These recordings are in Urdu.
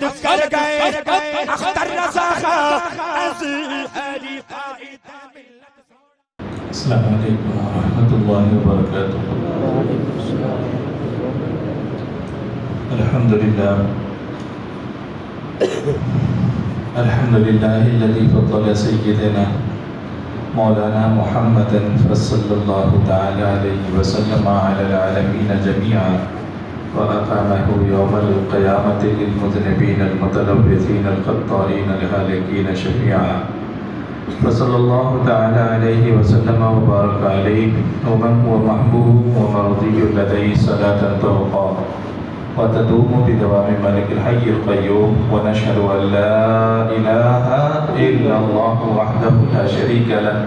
خود کر گئے اختر رضا السلام علیکم ورحمۃ اللہ وبرکاتہ۔ الحمد للہ الذی فضل سیدنا مولانا محمد صلی اللہ تعالی علیہ وسلم علی العالمین جميعا وأقامه يوم القيامة للمذنبين المتلوثين الخطائين الهالكين شفيعا، فصلى الله تعالى عليه وسلم وبارك عليه ومن هو محبوب ومرضي لديه صلاة تبقى وتدوم بدوام ملك الحي القيوم، ونشهد أن لا إله إلا الله وحده لا شريك له،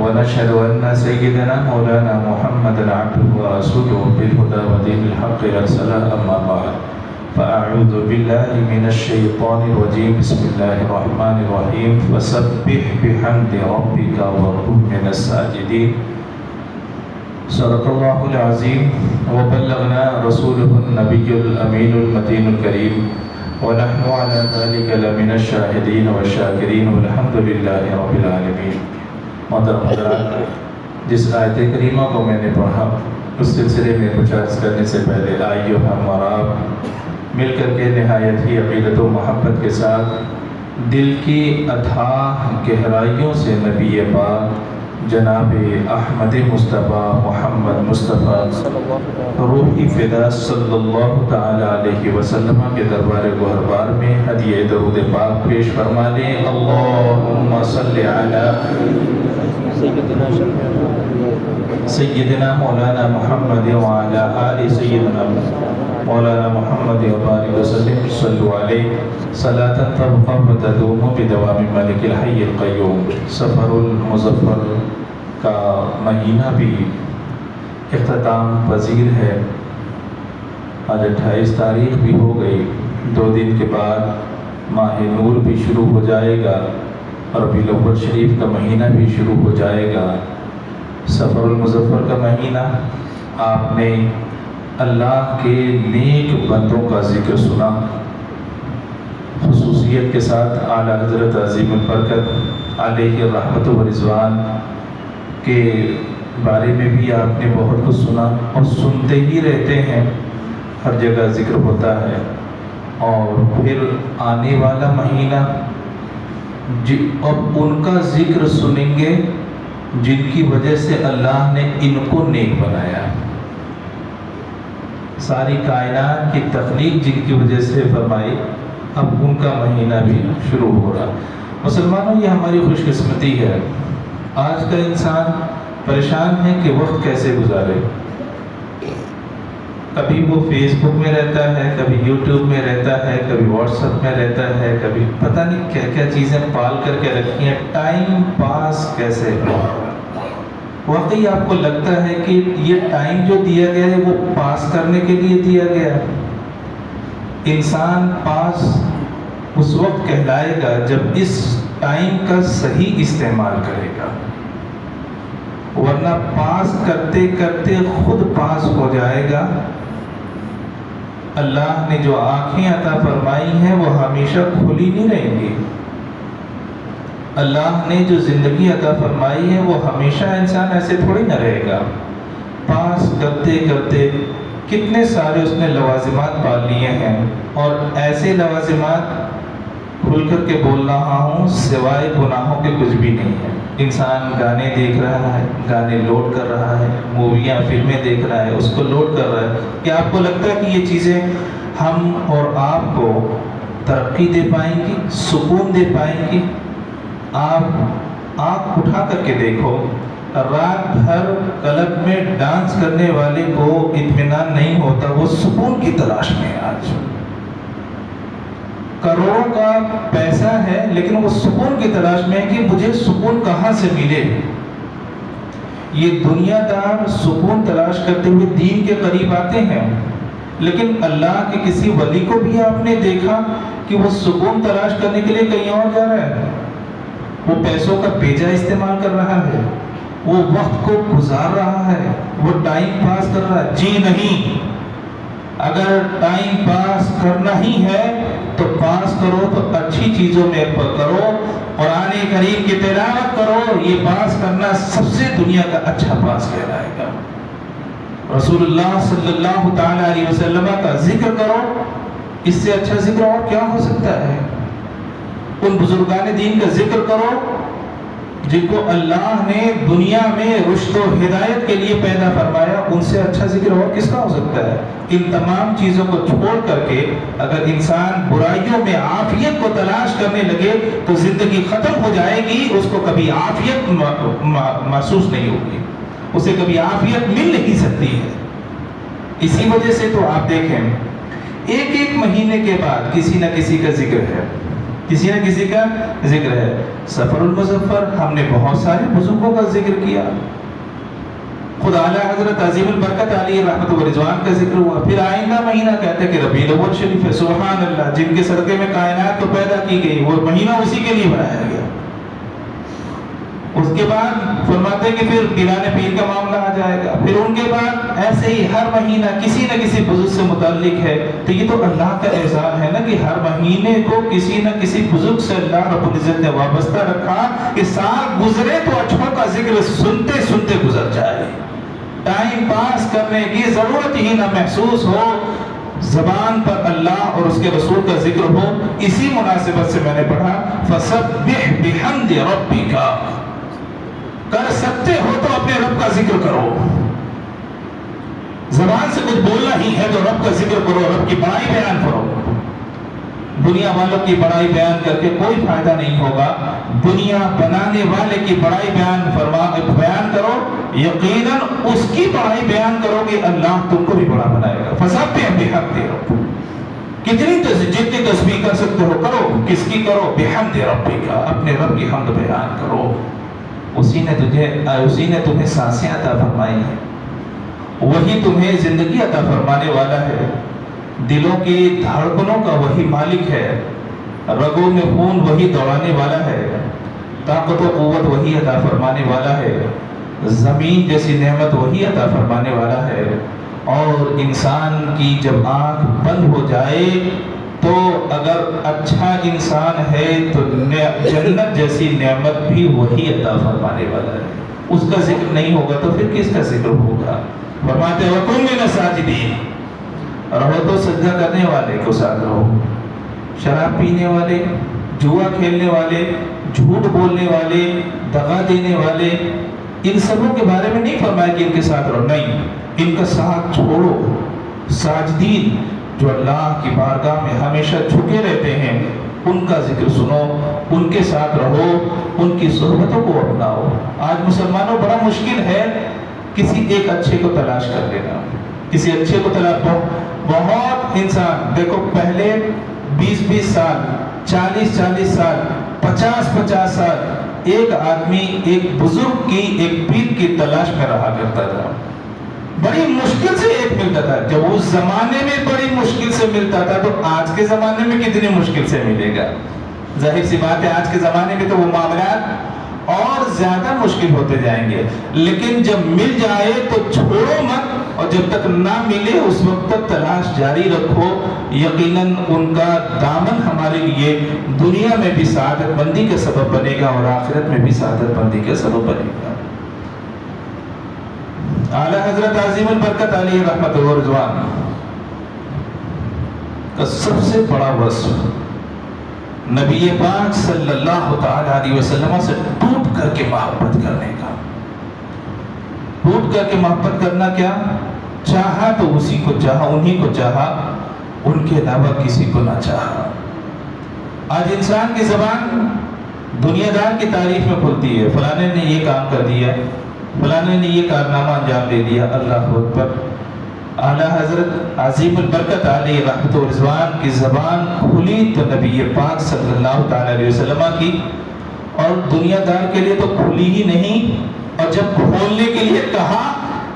ونشهد أن سيدنا مولانا محمدا عبده ورسوله بالهدى ودين الحق أرسله، أما بعد فأعوذ بالله من الشيطان الرجيم، بسم الله الرحمن الرحيم، فسبح بحمد ربك وكن من الساجدين، صدق الله العظيم وبلغنا رسوله النبي الأمين المتين الكريم، ونحن على ذلك لمن الشاهدين والشاكرين والحمد لله رب العالمين۔ محترم حضرات، جس آیت کریمہ کو میں نے پڑھا اس سلسلے میں کچھ عرض کرنے سے پہلے آئیے ہم اور آپ مل کر کے نہایت ہی عقیدت و محبت کے ساتھ دل کی اتھاہ گہرائیوں سے نبی پاک جناب احمد مصطفیٰ محمد مصطفیٰ روحی فدا صلی اللہ تعالی علیہ وسلم کے دربار گہربار میں ہدیہ درود پاک پیش فرما لیں۔ اللہم صلی علی سیدنا مولانا محمد وعلی آل سیدنا مولانا محمد وبارک وسلم، صلو علیہ صلاة تبقى وتدوم بدوام ملک الحی القیوم۔ سفر المظفر کا مہینہ بھی اختتام پذیر ہے، آج 28 تاریخ بھی ہو گئی، 2 دن کے بعد ماہ نور بھی شروع ہو جائے گا، ربیع الاول شریف کا مہینہ بھی شروع ہو جائے گا۔ سفر المظفر کا مہینہ آپ نے اللہ کے نیک بندوں کا ذکر سنا، خصوصیت کے ساتھ اعلیٰ حضرت عظیم البرکت علیہ الرحمت و رضوان کے بارے میں بھی آپ نے بہت کچھ سنا اور سنتے ہی رہتے ہیں، ہر جگہ ذکر ہوتا ہے۔ اور پھر آنے والا مہینہ اب ان کا ذکر سنیں گے جن کی وجہ سے اللہ نے ان کو نیک بنایا، ساری کائنات کی تخلیق جن کی وجہ سے فرمائی، اب ان کا مہینہ بھی شروع ہو رہا۔ مسلمانوں، یہ ہماری خوش قسمتی ہے، آج کا انسان پریشان ہے کہ وقت کیسے گزارے، کبھی وہ فیس بک میں رہتا ہے، کبھی یوٹیوب میں رہتا ہے، کبھی واٹس ایپ میں رہتا ہے، کبھی پتہ نہیں کیا کیا چیزیں پال کر کے رکھی ہیں، ٹائم پاس کیسے ہو۔ واقعی آپ کو لگتا ہے کہ یہ ٹائم جو دیا گیا ہے وہ پاس کرنے کے لیے دیا گیا ہے؟ انسان پاس اس وقت کہلائے گا جب اس ٹائم کا صحیح استعمال کرے گا، ورنہ پاس کرتے کرتے خود پاس ہو جائے گا۔ اللہ نے جو آنکھیں عطا فرمائی ہیں وہ ہمیشہ کھلی نہیں رہیں گی، اللہ نے جو زندگی عطا فرمائی ہے وہ ہمیشہ انسان ایسے تھوڑی نہ رہے گا۔ پاس کرتے کرتے کتنے سارے اس نے لوازمات پال لیے ہیں، اور ایسے لوازمات کھل کر کے بول رہا ہوں سوائے گناہوں کے کچھ بھی نہیں ہے۔ انسان گانے دیکھ رہا ہے، گانے لوڈ کر رہا ہے، موویاں فلمیں دیکھ رہا ہے، اس کو لوڈ کر رہا ہے۔ کیا آپ کو لگتا ہے کہ یہ چیزیں ہم اور آپ کو ترقی دے پائیں گی، سکون دے پائیں گی؟ آپ آنکھ اٹھا کر کے دیکھو، رات بھر کلب میں ڈانس کرنے والے کو اطمینان نہیں ہوتا، وہ سکون کی تلاش میں ہے۔ آج کروڑوں کا پیسہ ہے لیکن وہ سکون کی تلاش میں ہے کہ مجھے سکون کہاں سے ملے۔ یہ دنیا دار سکون تلاش کرتے ہوئے دین کے قریب آتے ہیں، لیکن اللہ کے کسی ولی کو بھی آپ نے دیکھا کہ وہ سکون تلاش کرنے کے لیے کہیں اور جا رہا ہے؟ وہ پیسوں کا بیجا استعمال کر رہا ہے، وہ وقت کو گزار رہا ہے، وہ ٹائم پاس کر رہا ہے؟ جی نہیں، اگر ٹائم پاس کرنا ہی ہے تو پاس کرو تو اچھی چیزوں میں کرو، قرآن کریم کی تلاوت کرو، یہ پاس کرنا سب سے دنیا کا اچھا پاس کہلائے گا۔ رسول اللہ صلی اللہ تعالی علیہ وسلم کا ذکر کرو، اس سے اچھا ذکر اور کیا ہو سکتا ہے؟ ان بزرگان دین کا ذکر کرو جن کو اللہ نے دنیا میں رشد و ہدایت کے لیے پیدا فرمایا، ان سے اچھا ذکر اور کس کا ہو سکتا ہے؟ ان تمام چیزوں کو چھوڑ کر کے اگر انسان برائیوں میں عافیت کو تلاش کرنے لگے تو زندگی ختم ہو جائے گی، اس کو کبھی عافیت محسوس نہیں ہوگی، اسے کبھی عافیت مل نہیں سکتی ہے۔ اسی وجہ سے تو آپ دیکھیں ایک ایک مہینے کے بعد کسی نہ کسی کا ذکر ہے، کسی نہ کسی کا ذکر ہے۔ سفر المظفر ہم نے بہت سارے بزرگوں کا ذکر کیا، خود اعلیٰ حضرت عظیم البرکت علیہ رحمت و رضوان کا ذکر ہوا۔ پھر آئندہ مہینہ کہتے ہیں کہ ربیع الاول شریف ہے، سبحان اللہ، جن کے صدقے میں کائنات تو پیدا کی گئی، وہ مہینہ اسی کے لیے بنایا گیا۔ اس کے بعد فرماتے ہیں کہ پھر پیران پیر کا معاملہ آ جائے گا، پھر ان کے بعد ایسے ہی ہر مہینہ کسی نہ کسی بزرگ سے متعلق ہے۔ تو یہ تو اللہ کا احسان ہے نا کہ ہر مہینے کو کسی نہ کسی بزرگ سے اللہ رب العزت نے وابستہ رکھا کہ سال گزرے تو اچھوں کا ذکر سنتے سنتے گزر جائے، ٹائم پاس کرنے کی ضرورت ہی نہ محسوس ہو، زبان پر اللہ اور اس کے رسول کا ذکر ہو۔ اسی مناسبت سے میں نے پڑھا فَسَبِّحْ بِحَمْدِ رَبِّكَ، کر سکتے ہو تو اپنے رب کا ذکر کرو، زبان سے کچھ بولنا ہی ہے تو رب کا ذکر کرو، رب کی بڑائی بیان کرو۔ دنیا والوں کی بڑائی بیان کر کے کوئی فائدہ نہیں ہوگا، دنیا بنانے والے کی بڑائی بیان کرو، یقیناً اس کی بڑائی بیان کرو گے اللہ تم کو بھی بڑا بنائے گا۔ فَسَبِّحْ بِحَمْدِ رَبِّكَ، کتنی جتنی تسبیح کر سکتے ہو کرو، کس کی کرو؟ بِحَمْدِ رَبِّكَ، اپنے رب کی حمد بیان کرو۔ اسی نے تمہیں سانسیں عطا فرمائی ہیں، وہی تمہیں زندگی عطا فرمانے والا ہے، دلوں کی دھڑکنوں کا وہی مالک ہے، رگوں میں خون وہی دوڑانے والا ہے، طاقت و قوت وہی عطا فرمانے والا ہے، زمین جیسی نعمت وہی عطا فرمانے والا ہے۔ اور انسان کی جب آنکھ بند ہو جائے تو اگر اچھا انسان ہے تو جنت جیسی نعمت بھی وہی عطا فرمانے والا ہے، اس کا ذکر نہیں ہوگا تو پھر کس کا ذکر ہوگا؟ فرماتے ہیں وَقُمْ مِنَ السَّاجِدِينَ، رہو تو سجدہ کرنے والے کو ساتھ رہو، شراب پینے والے، جوا کھیلنے والے، جھوٹ بولنے والے، دغا دینے والے، ان سبوں کے بارے میں نہیں فرمایا کہ ان کے ساتھ رہو، نہیں، ان کا ساتھ چھوڑو۔ ساجدین جو اللہ کی بارگاہ میں ہمیشہ جھکے رہتے ہیں، ان کا ذکر سنو، ان کے ساتھ رہو، ان کی صحبتوں کو اپناؤ۔ آج مسلمانوں بڑا مشکل ہے کسی ایک اچھے کو تلاش کر لینا، کسی اچھے کو تلاش، بہت انسان دیکھو پہلے 20 سال، 40 سال، 50 سال ایک آدمی ایک بزرگ کی، ایک پیر کی تلاش میں رہا کرتا تھا، بڑی مشکل سے ایک ملتا تھا۔ جب اس زمانے میں بڑی مشکل سے ملتا تھا تو آج کے زمانے میں کتنی مشکل سے ملے گا؟ ظاہر سی بات ہے آج کے زمانے میں تو وہ معاملات اور زیادہ مشکل ہوتے جائیں گے، لیکن جب مل جائے تو چھوڑو مت، اور جب تک نہ ملے اس وقت تک تلاش جاری رکھو، یقیناً ان کا دامن ہمارے لیے دنیا میں بھی سعادت مندی کا سبب بنے گا اور آخرت میں بھی سعادت مندی کا سبب بنے گا۔ اعلیٰ حضرت عظیم البرکت علیہ رحمت و رضوان کا سب سے بڑا وصف نبی پاک صلی اللہ تعالی علیہ وسلم سے ٹوٹ کر کے محبت کرنے کا۔ ٹوٹ کر کے محبت کرنا کیا؟ چاہا تو اسی کو چاہا، انہی کو چاہا، ان کے علاوہ کسی کو نہ چاہا۔ آج انسان کی زبان دنیا دار کی تعریف میں کھلتی ہے، فلانے نے یہ کام کر دیا، فلانے نے یہ کارنامہ انجام دے دیا، اللہ اکبر۔ اعلیٰ حضرت عظیم البرکت علیہ رحمت و رضوان کی زبان کھلی تو نبی پاک صلی اللہ تعالی علیہ وسلم کی، اور دنیا دار کے لیے تو کھلی ہی نہیں، اور جب کھولنے کے لیے کہا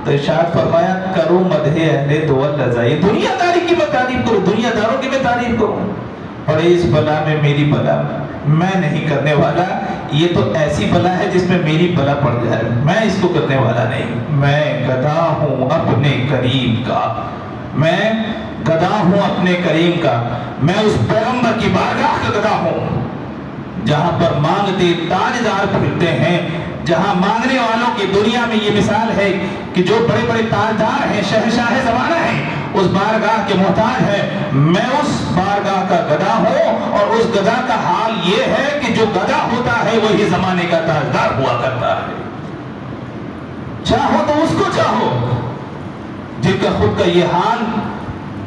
تو ارشاد فرمایا کرو مدح اہل دول رضائی، دنیا داری کی میں تعریف کروں، دنیا داروں کی میں تعریف کروں، اور اس بلا میں میری بلا میں نہیں کرنے والا، یہ تو ایسی بلا ہے جس میں میری بلا پڑ جائے، میں اس کو کرنے والا نہیں، میں گدا ہوں اپنے کریم کا، میں گدا ہوں اپنے کریم کا، میں اس پیغمبر کی بارگاہ کا گدا ہوں جہاں پر مانگتے تاجدار پھرتے ہیں، جہاں مانگنے والوں کی دنیا میں یہ مثال ہے کہ جو بڑے بڑے تاجدار ہیں، شہنشاہ زمانہ ہیں، اس بارگاہ کے محتاج ہے، میں اس بارگاہ کا گدا ہوں، اور اس گدا کا حال یہ ہے کہ جو گدا ہوتا ہے وہی زمانے کا تاجدار ہوا کرتا ہے۔ چاہو تو اس کو چاہو جن کا خود کا یہ حال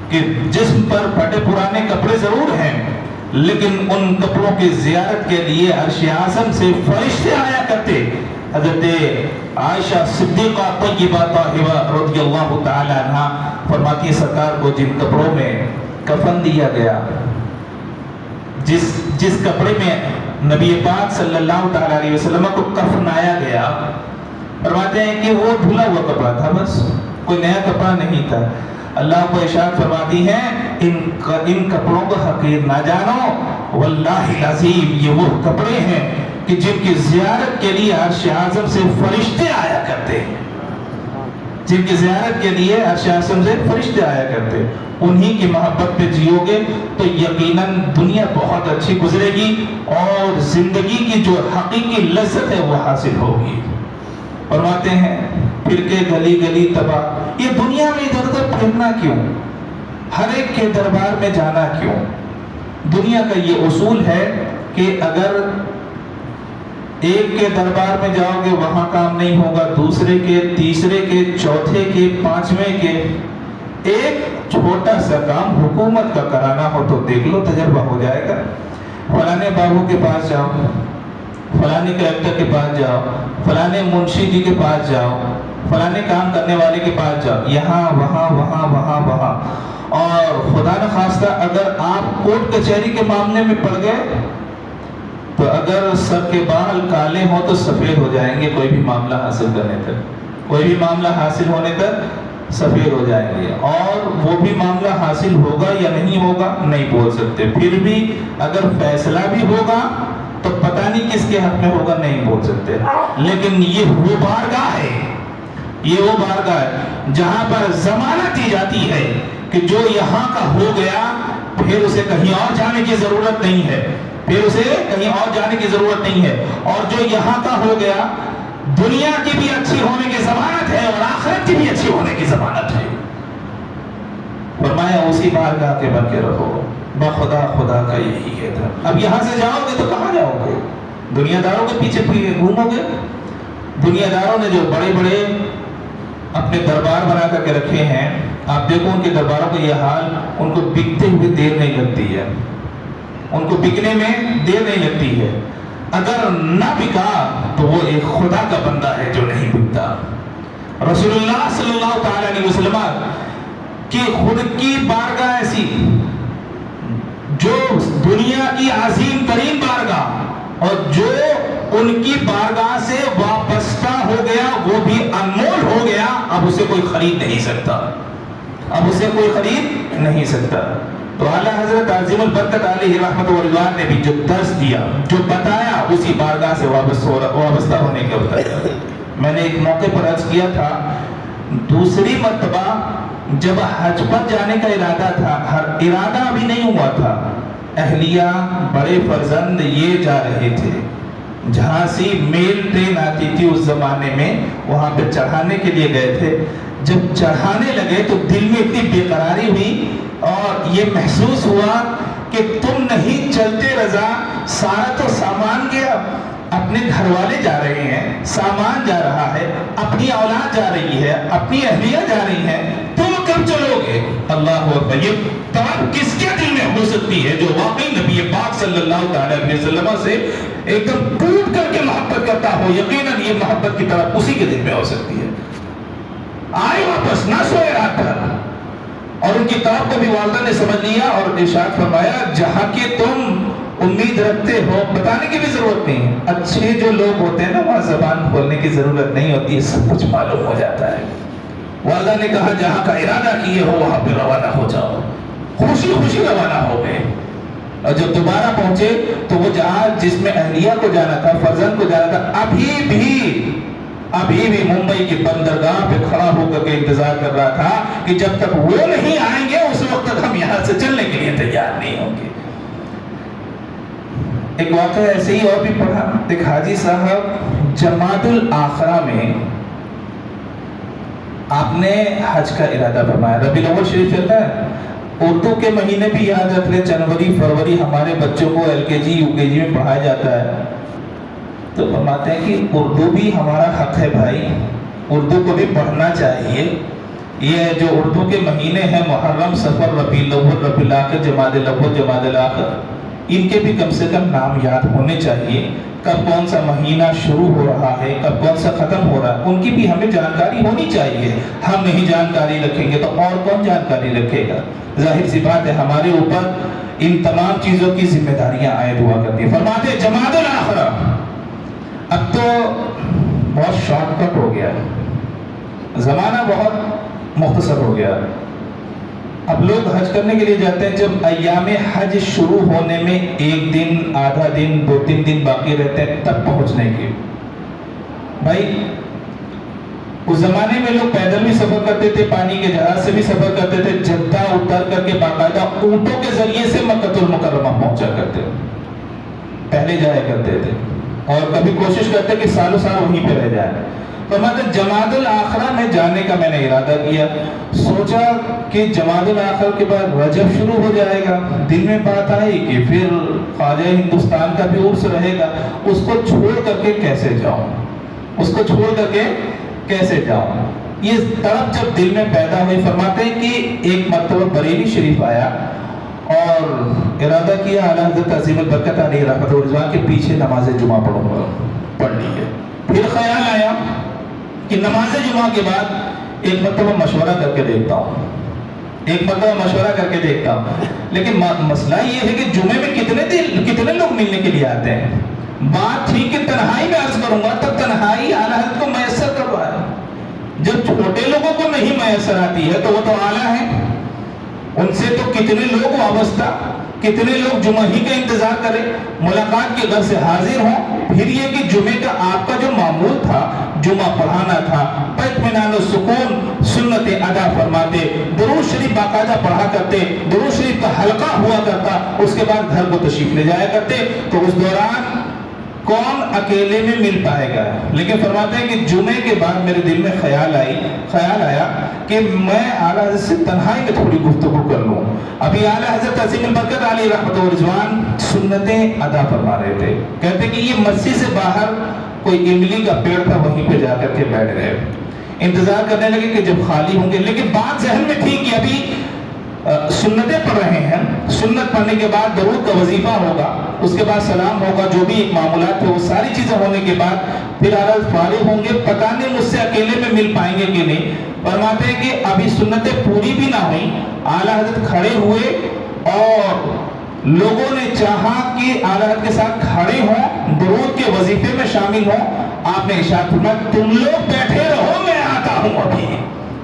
کہ جسم پر پھٹے پرانے کپڑے ضرور ہیں، لیکن ان کپڑوں کی زیارت کے لیے عرش اعظم سے فرشتے آیا کرتے۔ حضرت عائشہ صدیقہ طیبہ طاہرہ رضی اللہ تعالی عنہ فرماتی سرکار کو جن کپڑوں میں کفن دیا گیا، جس کپڑے میں نبی پاک صلی اللہ تعالی علیہ وسلم کو کفنایا گیا، فرماتے ہیں کہ وہ دھلا ہوا کپڑا تھا، بس کوئی نیا کپڑا نہیں تھا۔ اللہ کو ارشاد فرماتی ہے ان کپڑوں کو حقیر نہ جانو، واللہ العظیم یہ وہ کپڑے ہیں کہ جن کی زیارت کے لیے عرش اعظم سے فرشتے آیا کرتے ہیں، جن کی زیارت کے لیے عرش اعظم سے فرشتے آیا کرتے، انہی کی محبت پہ جیو گے تو یقیناً دنیا بہت اچھی گزرے گی اور زندگی کی جو حقیقی لذت ہے وہ حاصل ہوگی۔ فرماتے ہیں پھر کے گلی گلی تباہ، یہ دنیا میں ادھر ادھر پھرنا کیوں، ہر ایک کے دربار میں جانا کیوں؟ دنیا کا یہ اصول ہے کہ اگر ایک کے دربار میں جاؤ گے وہاں کام نہیں ہوگا، دوسرے کے، تیسرے کے، چوتھے کے، پانچویں کے، ایک چھوٹا سا کام حکومت کا کرانا ہو تو دیکھ لو تجربہ ہو جائے گا۔ فلانے بابو کے پاس جاؤ، فلانے کلیکٹر کے پاس جاؤ، فلانے منشی جی کے پاس جاؤ، فلانے کام کرنے والے کے پاس جاؤ، یہاں وہاں وہاں وہاں وہاں، اور خدا نخواستہ اگر آپ کورٹ کچہری کے معاملے میں پڑ گئے تو اگر سر کے بال کالے ہوں تو سفید ہو جائیں گے، کوئی بھی معاملہ حاصل کرنے تک، کوئی بھی معاملہ حاصل ہونے تک سفید ہو جائیں گے، اور وہ بھی معاملہ حاصل ہوگا یا نہیں ہوگا نہیں بول سکتے، پھر بھی اگر فیصلہ بھی ہوگا تو پتہ نہیں کس کے حق میں ہوگا نہیں بول سکتے۔ لیکن یہ وہ بارگاہ ہے، یہ وہ بارگاہ ہے جہاں پر ضمانت دی جاتی ہے کہ جو یہاں کا ہو گیا پھر اسے کہیں اور جانے کی ضرورت نہیں ہے، پھر اسے کہیں اور جانے کی ضرورت نہیں ہے، اور جو یہاں کا ہو گیا دنیا کی بھی اچھی ہونے کی ضمانت ہے اور آخرت کی بھی اچھی ہونے کی ضمانت ہے۔ فرمایا اسی بارگاہ کے بن کے رہو، بخدا خدا کا یہی ہے تھا۔ اب یہاں سے جاؤ گے تو کہاں جاؤ گے؟ دنیا داروں کے پیچھے گھومو گے؟ دنیا داروں نے جو بڑے بڑے اپنے دربار بنا کر کے رکھے ہیں، آپ دیکھو ان کے درباروں کا یہ حال، ان کو بکتے ہوئے دیر نہیں لگتی ہے، ان کو بکنے میں دیر نہیں لگتی ہے، اگر نہ بکا تو وہ ایک خدا کا بندہ ہے جو نہیں بکتا۔ رسول اللہ صلی اللہ تعالی علیہ وسلم کی خود کی بارگاہ ایسی جو دنیا کی عظیم ترین بارگاہ، اور جو ان کی بارگاہ سے وابستہ ہو گیا وہ بھی انمول ہو گیا، اب اسے کوئی خرید نہیں سکتا، اب اسے کوئی خرید نہیں سکتا۔ تو اعلیٰ حضرت عظیم البرکت علیہ رحمت و رضوان نے بھی جو درس دیا، جو بتایا، اسی بارگاہ سے وابستہ ہونے کا بتایا۔ میں نے ایک موقع پر عرض کیا تھا، دوسری مرتبہ جب حج پر جانے کا ارادہ تھا، ارادہ ابھی نہیں ہوا تھا، اہلیہ بڑے فرزند یہ جا رہے تھے، جھانسی میل ٹرین آتی تھی اس زمانے میں، وہاں پہ چڑھانے کے لیے گئے تھے۔ جب چڑھانے لگے تو دل میں اتنی بے قراری ہوئی اور یہ محسوس ہوا کہ تم نہیں چلتے رضا، سارا تو سامان گیا، اپنے گھر والے جا رہے ہیں، سامان جا رہا ہے، اپنی اولاد جا رہی ہے، اپنی اہلیہ جا رہی ہے، تم کب چلو گے؟ اللہ اکبر! یہ بات کس کے دل میں ہو سکتی ہے جو واقعی نبی پاک صلی اللہ تعالی علیہ وسلم سے ایک دم ٹوٹ کر کے محبت کرتا ہو؟ یقیناً یہ محبت کی طرف اسی کے دل میں ہو سکتی ہے۔ آئے واپس، نہ سوئے رات بھر، اور ان کی طرف کو بھی والدہ نے سمجھ لیا اور ارشاد فرمایا جہاں کہ تم امید رکھتے ہو، بتانے کی بھی ضرورت نہیں ہے، اچھے جو لوگ ہوتے ہیں نا وہاں زبان کھولنے کی ضرورت نہیں ہوتی ہے، سب کچھ معلوم ہو جاتا ہے۔ والدہ نے کہا جہاں کا ارادہ کیے ہو وہاں پہ روانہ ہو جاؤ، خوشی خوشی روانہ ہو گئے، اور جب دوبارہ پہنچے تو وہ جہاز جس میں اہلیہ کو جانا تھا، فرزند کو جانا تھا، ابھی بھی ممبئی کی بندرگاہ پہ کھڑا ہو کر کے انتظار کر رہا تھا کہ جب تک وہ نہیں آئیں گے اس وقت تک یہاں سے چلنے کے لیے تیار نہیں ہوں گے۔ ایک واقعہ ایسے ہی اور بھی پڑھا، ایک حاجی صاحب جمادی الاخرہ میں آپ نے حج کا ارادہ فرمایا۔ ربیع الاول شریف چل رہا ہے، اردو کے مہینے بھی یاد رکھ لیں، جنوری فروری ہمارے بچوں کو ایل کے جی یو کے جی میں پڑھایا جاتا ہے، تو فرماتے ہیں کہ اردو بھی ہمارا حق ہے بھائی، اردو کو بھی پڑھنا چاہیے۔ یہ جو اردو کے مہینے ہیں محرم، صفر، ربیع الاول، ربیع الاخر، جمادی الاول، جمادی الاخر، ان کے بھی کم سے کم نام یاد ہونے چاہیے، کب کون سا مہینہ شروع ہو رہا ہے، کب کون سا ختم ہو رہا ہے، ان کی بھی ہمیں جانکاری ہونی چاہیے۔ ہم نہیں جانکاری رکھیں گے تو اور کون جانکاری رکھے گا؟ ظاہر سی بات ہے ہمارے اوپر ان تمام چیزوں کی ذمہ داریاں عائد ہوا کرتی ہیں۔ فرماتے ہیں جمادی الاخرہ، اب تو بہت شارٹ کٹ ہو گیا، زمانہ بہت مختصر ہو گیا، اب لوگ حج کرنے کے لیے جاتے ہیں جب ایام حج شروع ہونے میں ایک دن، آدھا دن، 2-3 دن باقی رہتے ہیں تب پہنچنے کے۔ بھائی اس زمانے میں لوگ پیدل بھی سفر کرتے تھے، پانی کے جہاز سے بھی سفر کرتے تھے، جدہ اتر کر کے باقاعدہ اونٹوں کے ذریعے سے مکہ المکرمہ پہنچا کرتے، پہلے جایا کرتے تھے، اور کبھی کوشش کرتے کہ سالوں سال وہیں پہ رہ جائیں۔ فرماتے جمادی الاخرہ میں جانے کا میں نے ارادہ کیا، سوچا کہ جمادی الاخرہ کے بعد رجب شروع ہو جائے گا، دل میں بات آئی کہ پھر خواجہ ہندوستان کا بھی عرس رہے گا، اس کو چھوڑ کر کے کیسے جاؤں، اس کو چھوڑ کر کے کیسے جاؤں، یہ تڑپ جب دل میں پیدا ہوئی۔ فرماتے ہیں کہ ایک مرتبہ بریلی شریف آیا اور ارادہ کیا اعلیٰ حضرت عظیم البرکت علیہ رحمۃ اللہ کے پیچھے نماز جمعہ پڑھوں گا، پڑھ لی ہے۔ پھر خیال آیا کہ نماز جمعہ کے بعد ایک مرتبہ مشورہ کر کے دیکھتا ہوں، ایک مرتبہ مشورہ کر کے دیکھتا ہوں، لیکن مسئلہ یہ ہے کہ جمعے میں کتنے لوگ ملنے کے لیے آتے ہیں؟ بات ٹھیک ہے تنہائی میں عرض کروں گا، تب تنہائی اعلیٰ حضرت کو میسر کروایا، جب چھوٹے لوگوں کو نہیں میسر آتی ہے تو وہ تو اعلیٰ ہیں، ان سے تو کتنے لوگ وابستہ، کتنے لوگ جمعہ ہی کا انتظار کریں، ملاقات کے گھر سے حاضر ہوں۔ پھر یہ کہ جمعے کا آپ کا جو معمول تھا، جمعہ پڑھانا تھا، اطمینان و سکون سنت ادا فرماتے، درود شریف باقاعدہ پڑھا کرتے، درود شریف کا حلقہ ہوا کرتا، اس کے بعد گھر کو تشریف لے جایا کرتے، تو اس دوران کون اکیلے میں مل پائے گا؟ لیکن فرماتے ہیں کہ جمعے کے بعد میرے دل میں خیال آیا کہ میں اعلیٰ حضرت سے تنہائی میں تھوڑی گفتگو کر لوں۔ ابھی اعلیٰ حضرت عظیم البرکت علیہ رحمۃ ورضوان سنتیں ادا فرما رہے تھے، کہتے کہ یہ مسجد سے باہر کوئی املی کا پیڑ تھا، وہیں پہ جا کر کے بیٹھ گئے، انتظار کرنے لگے کہ جب خالی ہوں گے، لیکن بات ذہن میں تھی کہ ابھی سنتیں پڑھ رہے ہیں، سنت پڑھنے کے بعد درود کا وظیفہ ہوگا، اس کے بعد سلام ہوگا، جو بھی معاملات ہیں وہ ساری چیزیں ہونے کے بعد پھر اعلیٰ فارغ ہوں گے، پتہ نہیں مجھ سے اکیلے میں مل پائیں گے کہ نہیں۔ فرماتے ہیں کہ ابھی سنتیں پوری بھی نہ ہوئیں، اعلیٰ حضرت کھڑے ہوئے اور لوگوں نے چاہا کہ اعلیٰ حضرت کے ساتھ کھڑے ہوں، درود کے وظیفے میں شامل ہوں۔ آپ نے ارشاد فرمایا تم لوگ بیٹھے رہو، میں آتا ہوں، ابھی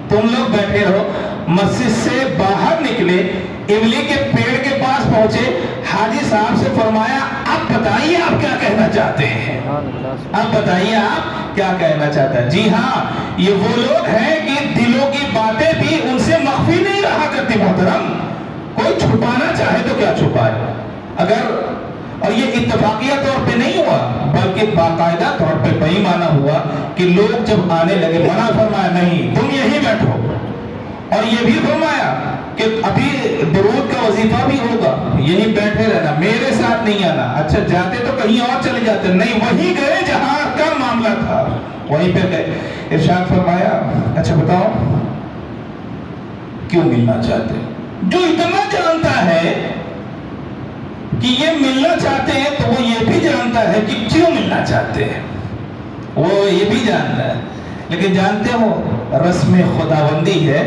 تم لوگ بیٹھے رہو۔ مسجد سے باہر نکلے، املی کے پیڑ کے پاس پہنچے، حاجی صاحب سے فرمایا اب بتائیے آپ کیا کہنا چاہتے ہیں، اب بتائیے آپ کیا کہنا چاہتے ہیں۔ جی ہاں، یہ وہ لوگ ہیں کہ دلوں کی باتیں بھی ان سے مخفی نہیں رہا کرتی محترم، کوئی چھپانا چاہے تو کیا چھپائے، اور یہ اتفاقیہ طور پہ نہیں ہوا بلکہ باقاعدہ طور پہ بےمانہ ہوا کہ لوگ جب آنے لگے منع فرمایا نہیں تم یہی بیٹھو، اور یہ بھی فرمایا کہ ابھی درود کا وظیفہ بھی ہوگا، یہی بیٹھے رہنا، میرے ساتھ نہیں آنا۔ اچھا جاتے تو کہیں اور چلے جاتے، نہیں وہیں گئے جہاں کا معاملہ تھا، وہیں پہ گئے۔ ارشاد فرمایا اچھا بتاؤ کیوں ملنا چاہتے؟ جو اتنا جانتا ہے کہ یہ ملنا چاہتے ہیں تو وہ یہ بھی جانتا ہے کہ کیوں ملنا چاہتے ہیں، وہ یہ بھی جانتا ہے۔ لیکن جانتے ہو رسم خداوندی ہے،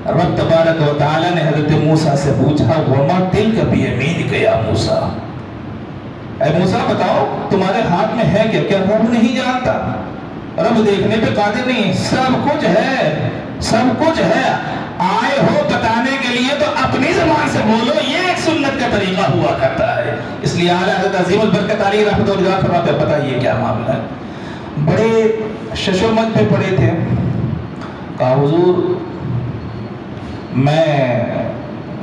رب تبارک و تعالی نے حضرت موسیٰ سے پوچھا وما تلک بیمینک یا موسیٰ، اے موسیٰ بتاؤ تمہارے ہاتھ میں ہے کیا؟ کیا رب نہیں جانتا؟ رب دیکھنے پہ قادر نہیں، سب کچھ ہے، سب کچھ ہے، آئے ہو بتانے کے لیے تو اپنی زبان سے بولو، یہ ایک سنت کا طریقہ ہوا کرتا ہے۔ اس لیے اعلیٰ حضرت عظیم البرکت علیہ رحمۃ اللہ فرماتے ہیں بتائیے کیا معاملہ ہے؟ بڑے ششومت پہ پڑے تھے، کہا حضور میں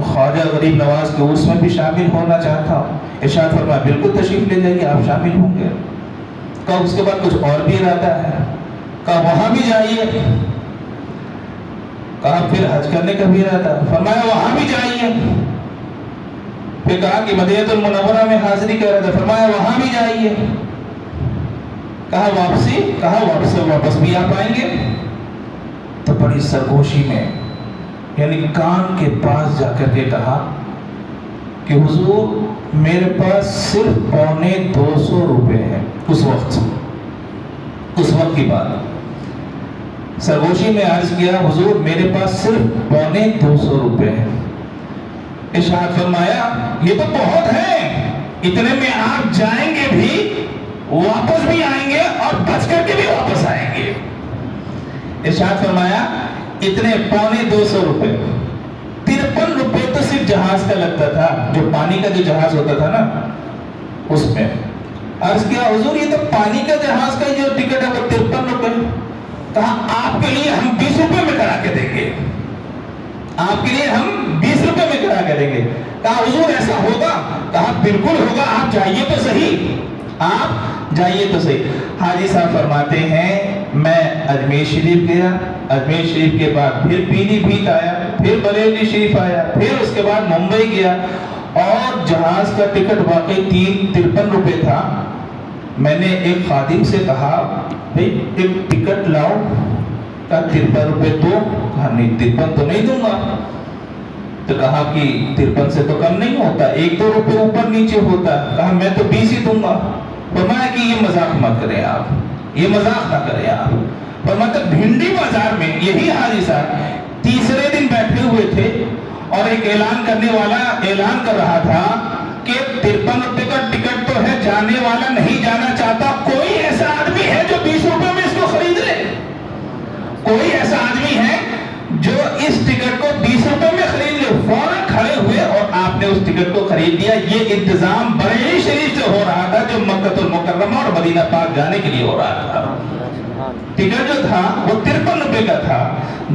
خواجہ غریب نواز کے عرس میں بھی شامل ہونا چاہتا ہوں۔ ارشاد فرمایا بالکل تشریف لے جائیے، آپ شامل ہوں گے۔ کہا اس کے بعد کچھ اور بھی ارادہ ہے؟ کہا وہاں بھی جائیے۔ کہا پھر حج کرنے کا بھی ارادہ؟ فرمایا وہاں بھی جائیے۔ پھر کہا کہ مدینہ المنورہ میں حاضری کا ارادہ؟ فرمایا وہاں بھی جائیے۔ کہا واپسی؟ کہا واپس بھی آپ آئیں گے؟ تو بڑی سرگوشی میں یعنی کان کے پاس جا کر کے کہا کہ حضور میرے پاس صرف 250 روپے ہیں۔ اس وقت کی بات سرگوشی میں عرض کیا حضور میرے پاس صرف 250 روپے ہیں۔ ارشاد فرمایا یہ تو بہت ہے، اتنے میں آپ جائیں گے بھی، واپس بھی آئیں گے اور بچ کر کے بھی واپس آئیں گے۔ ارشاد فرمایا اتنے 250 روپے، 53 روپے تو صرف جہاز کا لگتا تھا، جو پانی کا جو جہاز ہوتا تھا نا اس میں۔ عرض کیا حضور یہ تو پانی کا جہاز کا جو ٹکٹ ہے وہ 53 روپے۔ کہا آپ کے لیے ہم 20 روپے میں کرا کے دیں گے، آپ کے لیے ہم 20 روپے میں کرا کے دیں گے۔ کہا حضور ایسا ہوگا؟ کہا بالکل ہوگا، آپ جائیے تو صحیح، آپ جائیے تو صحیح۔ حاجی صاحب فرماتے ہیں میں اجمیر شریف گیا، اجمیر شریف کے بعد پھر پیلی بھیت آیا، پھر بریلی شریف آیا، پھر اس کے بعد ممبئی گیا، اور جہاز کا ٹکٹ واقعی 53 روپے تھا۔ میں نے ایک خادم سے کہا بھئی ایک ٹکٹ لاؤ۔ کہا 53 روپے دو؟ کہا نہیں 53 تو نہیں دوں گا۔ تو کہا کہ 53 سے تو کم نہیں ہوتا، 1-2 روپے اوپر نیچے ہوتا۔ کہا میں تو 20 ہی دوں گا۔ فرمایا کہ یہ مذاق مت کریں آپ، یہ مذاق نہ کریں آپ۔ فرمایا بھنڈی بازار میں یہی حاجی صاحب تیسرے دن بیٹھے ہوئے تھے اور ایک اعلان کرنے والا اعلان کر رہا تھا کہ 53 روپے کا ٹکٹ تو ہے، جانے والا نہیں جانا چاہتا، کوئی ایسا آدمی ہے جو 20 روپے میں اس کو خرید لے؟ کوئی ایسا آدمی ہے جو اس ٹکٹ کو 20 روپے میں خرید لے؟ فوراً کھڑے ہوئے اور آپ نے اس ٹکٹ کو خرید لیا۔ یہ انتظام بریلی شریف سے ہو رہا تھا جو مکہ المکرمہ اور مدینہ پاک جانے کے لیے ہو رہا تھا۔ ٹکٹ جو تھا وہ 53 روپے کا تھا۔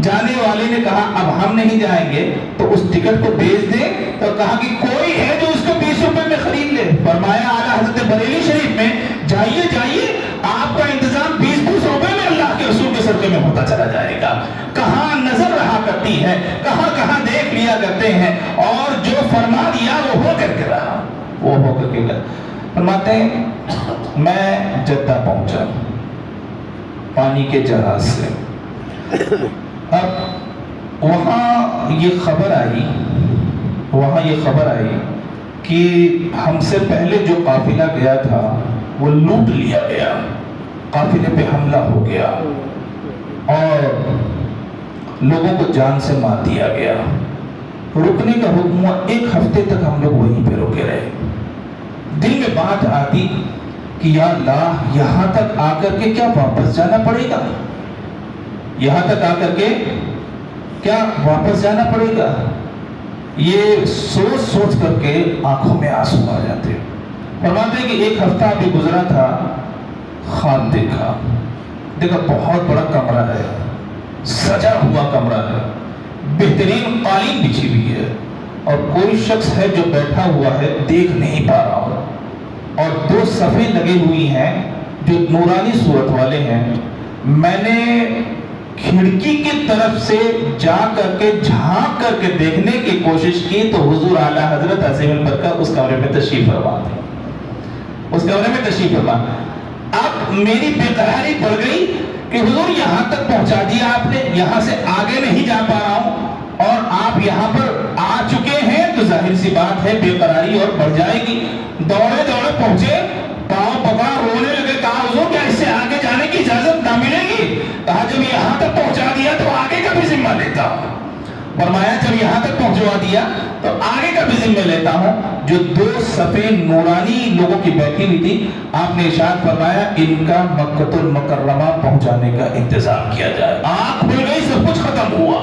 جانے والے نے کہا اب ہم نہیں جائیں گے تو اس ٹکٹ کو بیچ دیں، تو کہا کہ کوئی ہے جو اس کو 20 روپے میں خرید لے؟ فرمایا اعلیٰ حضرت بریلی شریف میں جائیے آپ کا انتظام 20 روپے میں اللہ کے رسول کے صدقے میں ہوتا چلا جائے گا۔ کہاں نظر رہا کرتی ہے، کہاں دیکھ لیا کرتے ہیں، اور جو فرما دیا وہ ہو کر کے رہا، وہ ہو کر کے رہا۔ فرماتے ہیں میں جدہ پہنچا پانی کے جہاز سے۔ اب وہاں یہ خبر آئی کہ ہم سے پہلے جو قافلہ گیا تھا وہ لوٹ لیا گیا، قافلے پہ حملہ ہو گیا اور لوگوں کو جان سے مار دیا گیا۔ رکنے کا حکم ہوا، 1 ہفتے تک ہم لوگ وہیں پہ رکے رہے۔ دل میں بات آتی کہ یا اللہ یہاں تک آ کر کے کیا واپس جانا پڑے گا؟ یہاں تک آ کر کے کیا واپس جانا پڑے گا؟ یہ سوچ کر کے آنکھوں میں آنسو آ جاتے۔ فرماتے ہیں کہ 1 ہفتہ بھی گزرا تھا، خواب دیکھا بہت بڑا کمرہ ہے، سجا ہوا کمرہ ہے، بہترین قالین بچھی ہوئی ہے، اور کوئی شخص ہے جو بیٹھا ہوا ہے، دیکھ نہیں پا رہا ہوں، اور 2 صفیں لگی ہوئی ہیں جو نورانی صورت والے ہیں۔ میں نے کھڑکی کی طرف سے جا کر کے جھانک کر کے دیکھنے کی کوشش کی تو حضور اعلیٰ حضرت عظیم البرکہ اس کمرے میں تشریف فرما تھے، اس کمرے میں تشریف فرما۔ اب میری بے قراری بڑھ گئی کہ حضور یہاں تک پہنچا دیا آپ نے، یہاں سے آگے نہیں جا پا رہا ہوں، اور آپ یہاں پر آ چکے ہیں تو ظاہر سی بات ہے بے قراری اور بڑھ جائے گی۔ دوڑے پہنچے، پاؤں پکڑا، رونے لگے، کہا حضور کیا اس سے آگے جانے کی اجازت نہ ملے گی؟ کہا جب یہاں تک پہنچا دیا تو آگے کا بھی ذمہ لیتا ہوں۔ فرمایا جب یہاں تک پہنچوا دیا تو آگے کا بھی ذمہ لیتا ہوں۔ جو 2 صفیں نورانی لوگوں کی بیٹھی ہوئی تھی، آپ نے ارشاد فرمایا ان کا مکہ المکرمہ پہنچانے کا انتظام کیا جائے۔ آنکھ کھل گئی، سب کچھ ختم ہوا،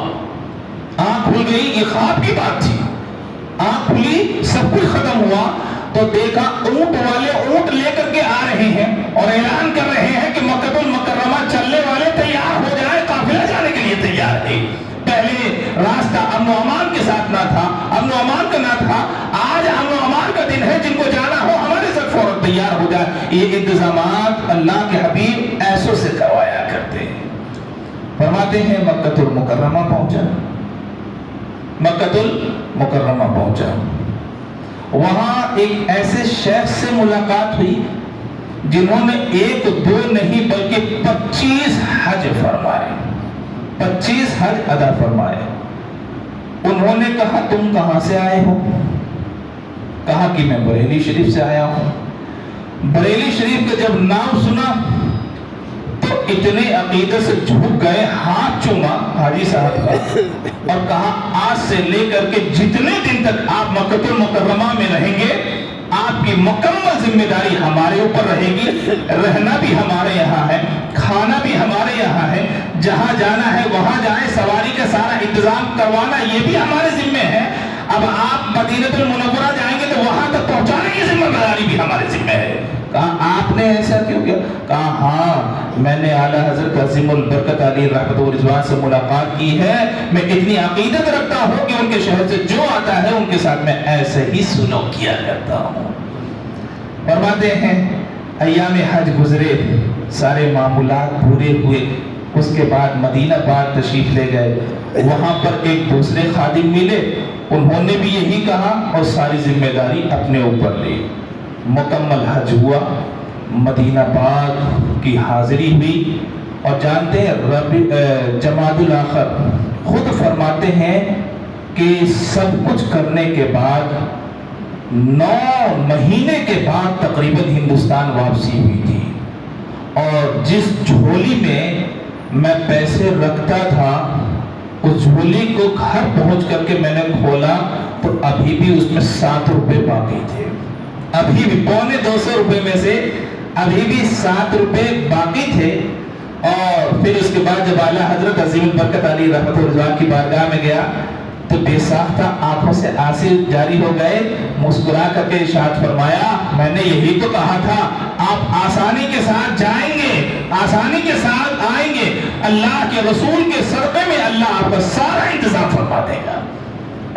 آنکھ کھل گئی، یہ خواب کی بات تھی، آنکھ کھلی، سب کچھ ختم ہوا تو دیکھا اونٹ والے اونٹ لے کر کے آ رہے ہیں اور اعلان کر رہے ہیں کہ مکہ المکرمہ چلنے والے تیار ہو جائیں، قافلہ جانے کے لیے تیار ہے۔ پہلے راستہ امن و امان کے ساتھ نہ تھا، امن و امان کا نہ تھا، آج امن و امان کا دن ہے، جن کو جانا ہو ہمارے ساتھ فوراً تیار ہو جائے۔ یہ انتظامات اللہ کے حبیب ایسوں سے کروایا کرتے ہیں۔ فرماتے ہیں مکہ المکرمہ پہنچا، مکہ المکرمہ پہنچا، وہاں ایک ایسے شیخ سے ملاقات ہوئی جنہوں نے 1 2 نہیں بلکہ 25 حج فرمائے، 25 حج ادا فرمائے۔ انہوں نے کہا تم کہاں سے آئے ہو؟ کہا کہ میں بریلی شریف سے آیا ہوں۔ بریلی شریف کا جب نام سنا تو اتنے عقیدت سے جھک گئے، ہاتھ چوما حاجی صاحب کا اور کہا آج سے لے کر کے جتنے دن تک آپ مکہ المکرمہ میں رہیں گے آپ کی مکمل ذمہ داری ہمارے اوپر رہے گی، رہنا بھی ہمارے یہاں ہے، کھانا بھی ہمارے یہاں ہے، جہاں جانا ہے وہاں جائیں، سواری کا سارا انتظام کروانا یہ بھی ہمارے ذمہ ہے۔ اب آپ مدینہ المنورہ جائیں گے تو وہاں تک پہنچانے کی ذمہ داری بھی ہمارے ذمہ ہے۔ کہا آپ نے ایسا کیوں کیا؟ کہا ہاں میں نے اعلیٰ حضرت عظیم البرکت علی رحمت و رضوان سے ملاقات کی ہے، میں اتنی عقیدت رکھتا ہوں کہ ان کے شہر سے جو آتا ہے ان کے ساتھ میں ایسے ہی سلوک کیا کرتا ہوں۔ فرماتے ہیں ایام حج گزرے، سارے معمولات پورے ہوئے، اس کے بعد مدینہ پاک تشریف لے گئے، وہاں پر ایک دوسرے خادم ملے، انہوں نے بھی یہی کہا اور ساری ذمہ داری اپنے اوپر لی۔ مکمل حج ہوا، مدینہ پاک کی حاضری ہوئی، اور جانتے ہیں جمادی الاخر خود فرماتے ہیں کہ سب کچھ کرنے کے بعد 9 مہینے کے بعد تقریباً ہندوستان واپسی ہوئی تھی، اور جس جھولی میں میں پیسے رکھتا تھا اس جھولی کو گھر پہنچ کر کے میں نے کھولا تو ابھی بھی اس میں 7 روپے باقی تھے، ابھی بھی 250 روپے میں سے ابھی بھی 7 روپے باقی تھے۔ اور پھر اس کے بعد جب اعلیٰ حضرت عظیم البرکت علی رحمت و رضوان کی بارگاہ میں گیا تو بے ساختہ آنکھوں سے آنسو جاری ہو گئے، مسکرا کر کے ارشاد فرمایا میں نے یہی تو کہا تھا آپ آسانی کے ساتھ جائیں گے، آسانی کے ساتھ آئیں گے، اللہ کے رسول کے صدقے میں اللہ آپ کا سارا انتظام فرما دے گا،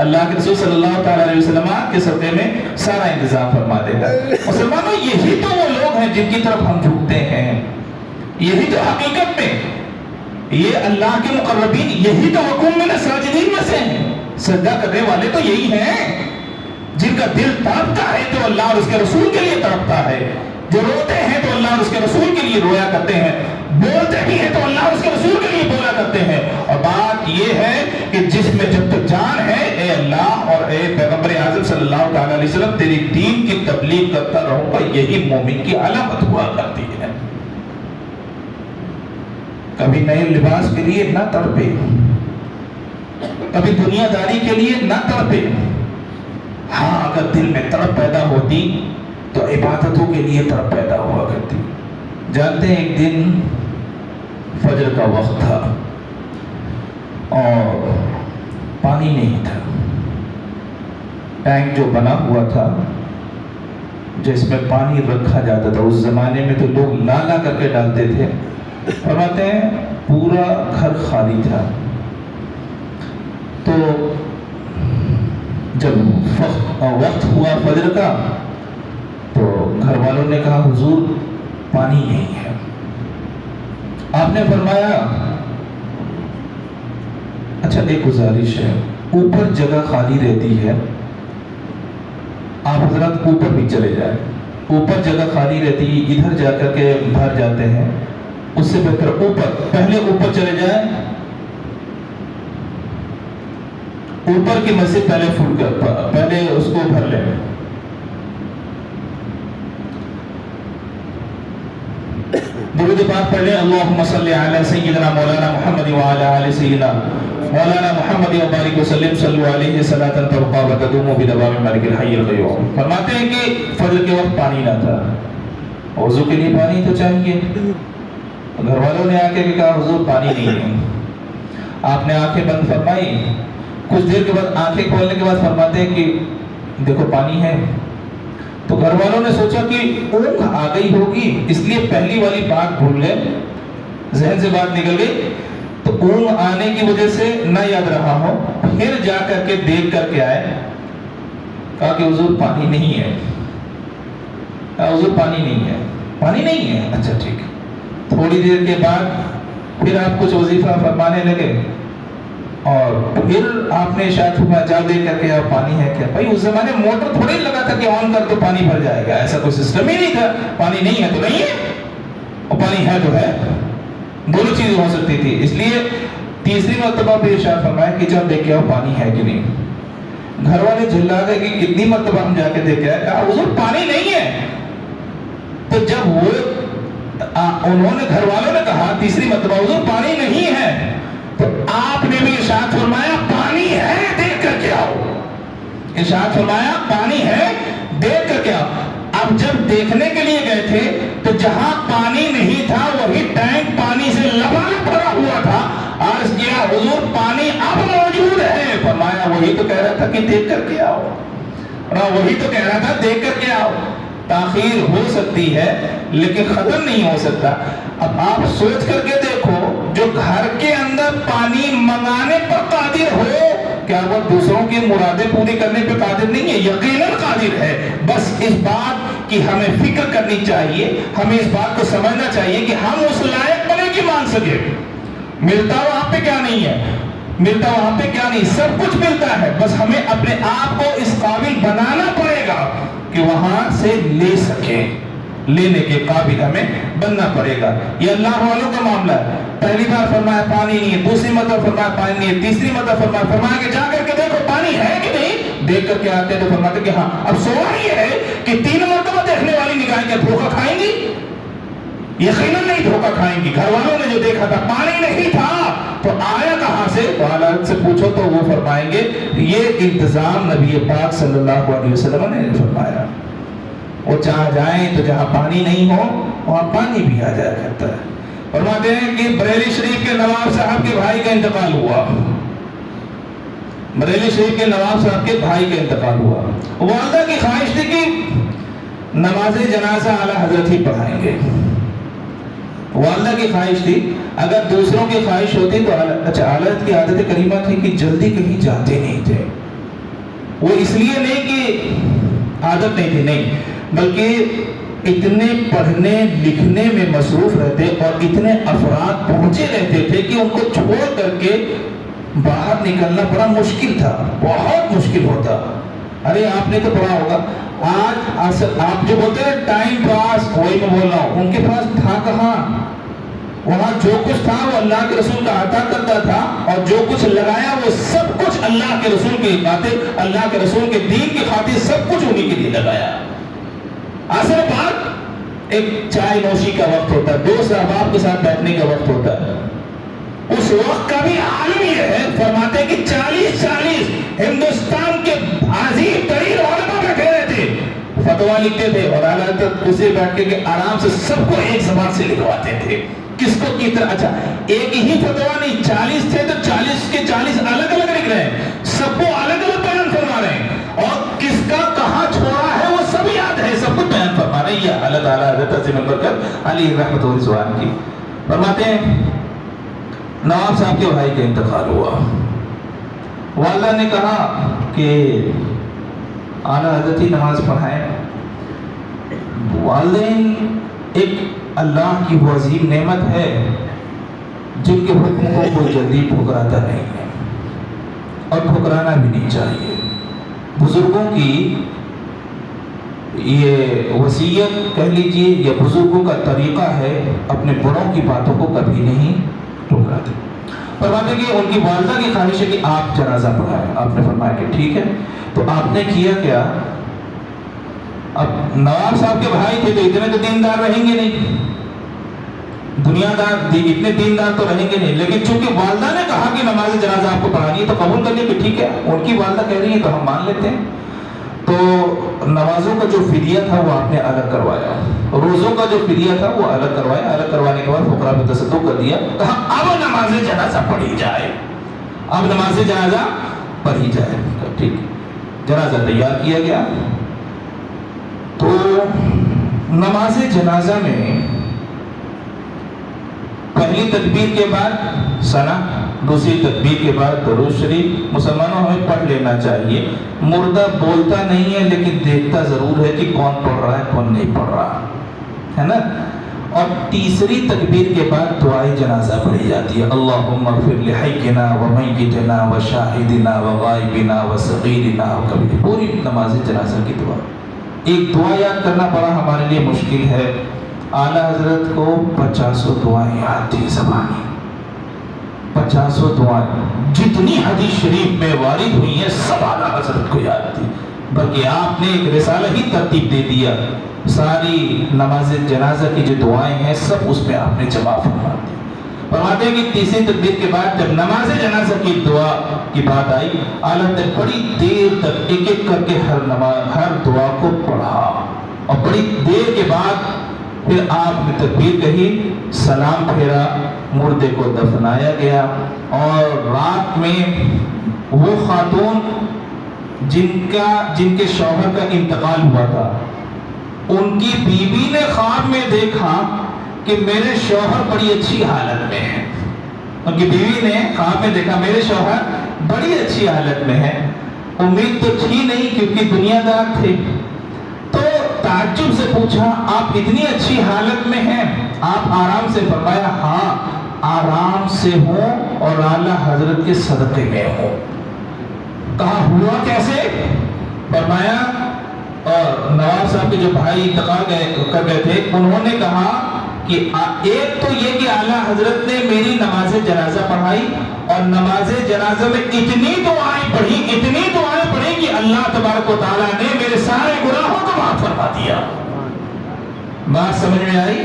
اللہ کے رسول صلی اللہ تعالیٰ علیہ وسلم کے صدقے میں سارا انتظام فرما دے گا۔ مسلمانوں یہی تو وہ لوگ ہیں جن کی طرف ہم جھکتے ہیں، یہی تو حقیقت میں یہ اللہ کے مقربین، یہی تو حکم من الساجدین میں سے ہیں، سجدہ کرنے والے تو یہی ہیں جن کا دل تڑپتا ہے تو اللہ اور اس کے رسول کے لیے تڑپتا ہے، جو روتے ہیں تو اللہ اور اس کے رسول کے لیے رویا کرتے ہیں، بولتے بھی ہیں تو اللہ اور اس کے رسول کے لیے بولا کرتے ہیں۔ اور بات یہ ہے کہ جس میں جب تک جان ہے اے اللہ اور اے پیغمبر اعظم صلی اللہ تعالیٰ علیہ وسلم تیری دین کی تبلیغ کرتا رہوں گا، یہی مومن کی علامت ہوا کرتی ہے۔ کبھی نئے لباس کے لیے نہ تڑپے، کبھی دنیا داری کے لیے نہ تڑپے، ہاں اگر دل میں تڑپ پیدا ہوتی تو عبادتوں کے لیے تڑپ پیدا ہوا کرتی۔ جانتے ہیں ایک دن فجر کا وقت تھا اور پانی نہیں تھا، ٹینک جو بنا ہوا تھا جس میں پانی رکھا جاتا تھا، اس زمانے میں تو لوگ لا لا کر کے ڈالتے تھے، فرماتے ہیں پورا گھر خالی تھا۔ تو جب وقت ہوا فجر کا تو گھر والوں نے کہا حضور پانی نہیں ہے۔ آپ نے فرمایا اچھا ایک گزارش ہے، اوپر جگہ خالی رہتی ہے، آپ حضرات اوپر بھی چلے جائیں، اوپر جگہ خالی رہتی ہے، ادھر جا کر کے بھر جاتے ہیں، اس سے بہتر اوپر پہلے اوپر چلے جائیں، اوپر کی مسجد پہلے فل کر پہلے اس کو بھر لیں۔ درود پاک پڑھ لیں، اللہم صلی علی سیدنا مولانا محمد وعلی آل سیدنا مولانا محمد وبارک وسلم صلو علیہ صلاۃ تبقی وتدوم بدوام مالک الحی القیوم۔ فرماتے ہیں کہ فجر کے وقت پانی نہ تھا، وضو کے لیے پانی تو چاہیے، گھر والوں نے آ کے کہا حضور پانی نہیں ہے۔ آپ نے آنکھیں بند فرمائی، کچھ دیر کے بعد آنکھیں کھولنے کے بعد فرماتے ہیں کہ دیکھو پانی ہے۔ تو گھر والوں نے سوچا کہ اونگ آ گئی ہوگی، اس لیے پہلی والی بات بھول گئے، ذہن سے بات نکل گئی، تو اونگ آنے کی وجہ سے نہ یاد رہا ہو، پھر جا کر کے دیکھ کر کے آئے کہا کہ حضور پانی نہیں ہے. کہا حضور پانی نہیں ہے. پانی نہیں ہے؟ اچھا ٹھیک ہے. تھوڑی دیر کے بعد پھر آپ کچھ وظیفہ فرمانے لگے اور پھر آپ نے ارشاد فرمایا جاؤ دیکھ کر کے آپ پانی ہے کیا. بھائی اس زمانے موٹر تھوڑی لگا تھا کہ آن کر تو پانی بھر جائے گا, ایسا کوئی سسٹم ہی نہیں تھا. پانی نہیں ہے تو نہیں ہے اور پانی ہے تو ہے, دونوں چیزیں ہو سکتی تھی. اس لیے تیسری مرتبہ پہ ارشاد فرمایا کہ جب دیکھ آؤ پانی ہے کہ نہیں. گھر والے جھلا گئے کہ کتنی مرتبہ ہم جا کے دیکھ آئے. کہا حضور پانی نہیں ہے. تو جب وہ انہوں نے گھر والوں نے کہا تیسری مرتبہ حضور پانی نہیں ہے, تو آپ نے بھی ارشاد فرمایا پانی ہے دیکھ کر کے آؤ. ارشاد فرمایا پانی ہے دیکھ کر کے آؤ. اب جب دیکھنے کے لیے گئے تھے تو جہاں پانی نہیں تھا وہی ٹینک پانی سے لبالب بھرا ہوا تھا. عرض کیا حضور پانی اب موجود ہے. فرمایا وہی تو کہہ رہا تھا کہ دیکھ کر کے آؤ, وہی تو کہہ رہا تھا دیکھ کر کے آؤ. تاخیر ہو سکتی ہے لیکن ختم نہیں ہو سکتا. اب آپ سوچ کر کے دیکھو, جو گھر کے اندر پانی منگانے پر قادر ہو, کیا وہ دوسروں کی مرادیں پوری کرنے پہ قادر نہیں ہے؟ یقیناً قادر ہے. بس اس بات کی ہمیں فکر کرنی چاہیے, ہمیں اس بات کو سمجھنا چاہیے کہ ہم اس لائق بنے کہ مان سکے. ملتا وہاں پہ کیا نہیں ہے, ملتا وہاں پہ کیا نہیں, سب کچھ ملتا ہے. بس ہمیں اپنے آپ کو اس قابل بنانا پڑے گا کہ وہاں سے لے سکیں, لینے کے قابل ہمیں بننا پڑے گا. یہ اللہ والوں کا معاملہ ہے. پہلی بار فرمایا پانی نہیں ہے, دوسری مرتبہ فرمایا پانی نہیں ہے, تیسری مرتبہ فرمایا کہ جا کر کے دیکھو پانی ہے کہ نہیں. دیکھ کر کے آتے تو فرماتے کہ ہاں. اب سوال یہ ہے کہ 3 مرتبہ دیکھنے والی نگاہیں کیا دھوکہ کھائیں گی؟ یقیناً نہیں دھوکہ کھائیں گی. گھر والوں نے جو دیکھا تھا پانی نہیں تھا تو آیا کہاں سے؟ تو حالات سے پوچھو تو وہ فرمائیں گے یہ انتظام نبی پاک صلی اللہ علیہ وسلم نے فرمایا. وہ چاہ جائیں تو جہاں پانی نہیں ہو وہاں پانی بھی آ جایا کرتا ہے. فرماتے ہیں کہ بریلی شریف کے نواب صاحب کے بھائی کا انتقال ہوا. بریلی شریف کے نواب صاحب کے بھائی کا انتقال ہوا. والدہ کی خواہش تھی کہ نماز جنازہ اعلیٰ حضرت ہی پڑھائیں گے. والدہ کی خواہش تھی, اگر دوسروں کی خواہش ہوتی تو اچھا حضرت کی عادت کریمہ تھی کہ جلدی کہیں جاتے نہیں تھے. وہ اس لیے نہیں کہ عادت نہیں تھی, نہیں, بلکہ اتنے پڑھنے لکھنے میں مصروف رہتے اور اتنے افراد پہنچے رہتے تھے کہ ان کو چھوڑ کر کے باہر نکلنا بڑا مشکل تھا, بہت مشکل ہوتا. ارے آپ نے تو پڑھا ہوگا, آج آپ جو بولتے ہیں ٹائم پاس, وہی میں بول رہا ہوں, ان کے پاس تھا کہاں؟ وہاں جو کچھ تھا وہ اللہ کے رسول کا عطا کرتا تھا, اور جو کچھ لگایا وہ سب کچھ اللہ کے رسول کی خاطر, اللہ کے رسول کے دین کی خاطر سب کچھ انہی کے لیے لگایا. اصل بات ایک چائے نوشی کا وقت ہوتا ہے, دوست احباب کے ساتھ بیٹھنے کا وقت ہوتا ہے. اس وقت کا بھی عالم یہ ہے, فرماتے ہیں کہ 40 ہندوستان کے عظیم ترین علماء بیٹھے رہتے, فتوا لکھتے تھے اور اعلیٰ اسے بیٹھ کے آرام سے سب کو ایک زبان سے لکھواتے تھے. کس کو کی طرح, اچھا ایک ہی فتوا نہیں, 40 تھے تو 40 کے 40 الگ الگ لکھ رہے ہیں, سب کو الگ الگ بیان فرما رہے ہیں, اور کس کا کہاں چھوڑا ہے وہ سب یاد ہے, سب کچھ بیان فرما رہے ہیں. یہ اللہ تعالیٰ حضرت عظیم البرکت علی رحمۃ اللہ رضوان کی. فرماتے ہیں نواب صاحب کے بھائی کا انتقال ہوا. والدہ نے کہا کہ اعلیٰ حضرت ہی نماز پڑھائیں. والدین ایک اللہ کی وہ عظیم نعمت ہے جن کے حکم کو کوئی جلدی ٹھکراتا نہیں ہے, اور ٹھکرانا بھی نہیں چاہیے. بزرگوں کی یہ وصیت کہہ لیجیے یا بزرگوں کا طریقہ ہے, اپنے بڑوں کی باتوں کو کبھی نہیں ٹھکراتے. فرماتے کہ ان کی والدہ کی خواہش ہے کہ آپ جنازہ پڑھائیں. آپ نے فرمایا کہ ٹھیک ہے. تو آپ نے کیا کیا, اب نواب صاحب کے بھائی تھے تو اتنے تو دیندار رہیں گے نہیں, دنیا دار اتنے دیندار تو رہیں گے نہیں, لیکن چونکہ والدہ نے کہا کہ نماز جنازہ آپ کو پڑھانی ہے تو قبول کر لیں کہ ٹھیک ہے, ان کی والدہ کہہ رہی ہے تو ہم مان لیتے ہیں. تو نمازوں کا جو فدیہ تھا وہ آپ نے الگ کروایا, روزوں کا جو فدیہ تھا وہ الگ کروایا. الگ کروانے کے بعد فقراء پہ تصدق کر دیا, کہا اب نماز جنازہ پڑھی جائے, اب نماز جنازہ پڑھی جائے. ٹھیک, جنازہ تیار کیا گیا. تو نماز جنازہ میں پہلی تکبیر کے بعد ثنا, دوسری تکبیر کے بعد درود شریف مسلمانوں ہمیں پڑھ لینا چاہیے. مردہ بولتا نہیں ہے لیکن دیکھتا ضرور ہے کہ کون پڑھ رہا ہے کون نہیں پڑھ رہا ہے نا. اور تیسری تکبیر کے بعد دعائے جنازہ پڑھی جاتی ہے. اللہم اغفر لحینا ومیتنا وشاہدنا وغائبنا وصغیرنا وکبیرنا. پوری نماز جنازہ کی دعا. ایک دعا یاد کرنا بڑا ہمارے لیے مشکل ہے. اعلیٰ حضرت کو 50 دعائیں یاد تھی زبانی. 50 دعائیں جتنی حدیث شریف میں وارد ہوئی ہیں سب اعلیٰ حضرت کو یاد تھی. بلکہ آپ نے ایک رسالہ ہی ترتیب دے دیا. ساری نماز جنازہ کی جو دعائیں ہیں سب اس میں آپ نے جمع فرما دی. فرماتے ہیں کہ تیسری تکبیر کے بعد جب نماز جنازہ کی دعا کی بات آئی اعلیٰ نے بڑی دیر تک ایک ایک کر کے ہر دعا کو پڑھا اور بڑی دیر کے بعد پھر آپ نے تکبیر کہی, سلام پھیرا, مردے کو دفنایا گیا. اور رات میں وہ خاتون جن کے شوہر کا انتقال ہوا تھا ان کی بیوی نے خواب میں دیکھا کہ میرے شوہر بڑی اچھی حالت میں ہیں. ان کی بیوی نے خواب میں دیکھا میرے شوہر بڑی اچھی حالت میں ہیں. امید تو تھی نہیں کیونکہ دنیا دار تھے. تو تعجب سے پوچھا آپ اتنی اچھی حالت میں ہیں؟ آپ آرام سے. فرمایا ہاں آرام سے ہوں اور اعلیٰ حضرت کے صدقے میں ہوں. کہا ہوا کیسے؟ فرمایا اور نواب صاحب کے جو بھائی انتقال کر گئے تھے انہوں نے کہا کہ ایک تو یہ کہ اعلیٰ حضرت نے میری نماز جنازہ پڑھائی اور نماز جنازہ میں اتنی دعائیں پڑھی کہ اللہ تبارک و تعالیٰ نے میرے سارے گناہوں کو معاف فرما دیا. بات سمجھ میں آئی؟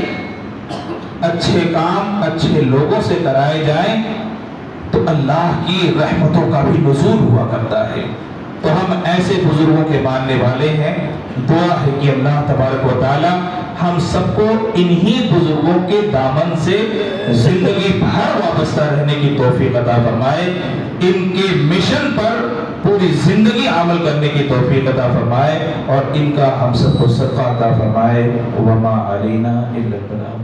اچھے کام اچھے لوگوں سے کرائے جائیں تو اللہ کی رحمتوں کا بھی نزول ہوا کرتا ہے. تو ہم ایسے بزرگوں کے ماننے والے ہیں. دعا ہے کہ اللہ تبارک و تعالی ہم سب کو انہی بزرگوں کے دامن سے زندگی بھر وابستہ رہنے کی توفیق عطا فرمائے. ان کے مشن پر پوری زندگی عمل کرنے کی توفیق عطا فرمائے اور ان کا ہم سب کو صدقہ عطا فرمائے. وما علینا الا البلاغ.